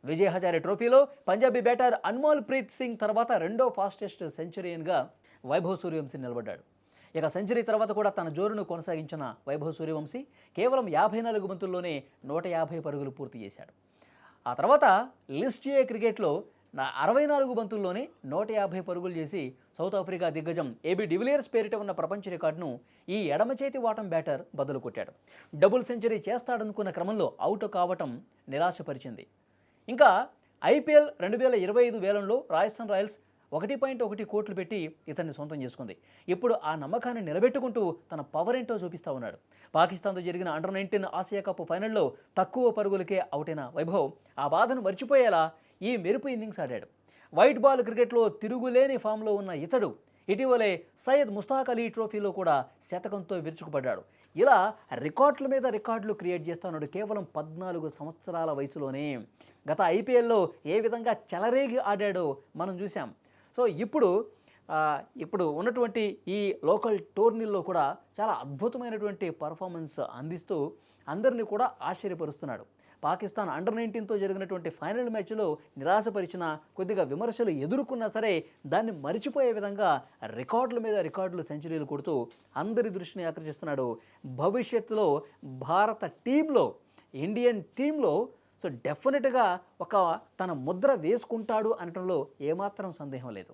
విజయ్ హజారే ట్రోఫీలో పంజాబీ బ్యాటర్ అన్మోల్ ప్రీత్ సింగ్ తర్వాత రెండో ఫాస్టెస్ట్ సెంచరీయన్గా వైభవ్ సూర్యవంశీ నిలబడ్డాడు. ఇక సెంచరీ తర్వాత కూడా తన జోరును కొనసాగించిన వైభవ్ సూర్యవంశీ కేవలం 54 బంతుల్లోనే 150 పరుగులు పూర్తి చేశాడు. ఆ తర్వాత లిస్ట్ ఏ క్రికెట్లో 64 బంతుల్లోనే 150 పరుగులు చేసి సౌత్ ఆఫ్రికా దిగ్గజం ఏబీ డివిలియర్స్ పేరిట ఉన్న ప్రపంచ రికార్డును ఈ ఎడమ చేతి వాటం బ్యాటర్ బదులు కొట్టాడు. డబుల్ సెంచరీ చేస్తాడనుకున్న క్రమంలో అవుట్ కావటం నిరాశపరిచింది. ఇంకా ఐపీఎల్ 2025 వేలంలో రాజస్థాన్ రాయల్స్ 1.1 కోట్లు పెట్టి ఇతన్ని సొంతం చేసుకుంది. ఇప్పుడు ఆ నమ్మకాన్ని నిలబెట్టుకుంటూ తన పవర్ ఏంటో చూపిస్తా ఉన్నాడు. పాకిస్తాన్తో జరిగిన అండర్-19 ఆసియా కప్ ఫైనల్లో తక్కువ పరుగులకే అవుటైన వైభవ్ ఆ బాధను మర్చిపోయేలా ఈ మెరుపు ఇన్నింగ్స్ ఆడాడు. వైట్ బాల్ క్రికెట్లో తిరుగులేని ఫామ్లో ఉన్న ఇతడు ఇటీవలే సయ్యద్ ముస్తాక్ అలీ ట్రోఫీలో కూడా శతకంతో విరుచుకుపడ్డాడు. ఇలా రికార్డుల మీద రికార్డులు క్రియేట్ చేస్తున్నాడు కేవలం 14 సంవత్సరాల వయసులోనే. గత ఐపీఎల్లో ఏ విధంగా చెలరేగి ఆడాడో మనం చూసాం. సో ఇప్పుడు ఉన్నటువంటి ఈ లోకల్ టోర్నీల్లో కూడా చాలా అద్భుతమైనటువంటి పర్ఫార్మెన్స్ అందిస్తూ అందరినీ కూడా ఆశ్చర్యపరుస్తున్నాడు. పాకిస్తాన్ అండర్-19తో జరిగినటువంటి ఫైనల్ మ్యాచ్లో నిరాశపరిచిన, కొద్దిగా విమర్శలు ఎదుర్కొన్నా సరే దాన్ని మరిచిపోయే విధంగా రికార్డుల మీద రికార్డులు సెంచరీలు కొడుతూ అందరి దృష్టిని ఆకర్షిస్తున్నాడు. భవిష్యత్తులో భారత టీంలో, ఇండియన్ టీంలో సో డెఫినెట్గా తన ముద్ర వేసుకుంటాడు అనటంలో ఏమాత్రం సందేహం లేదు.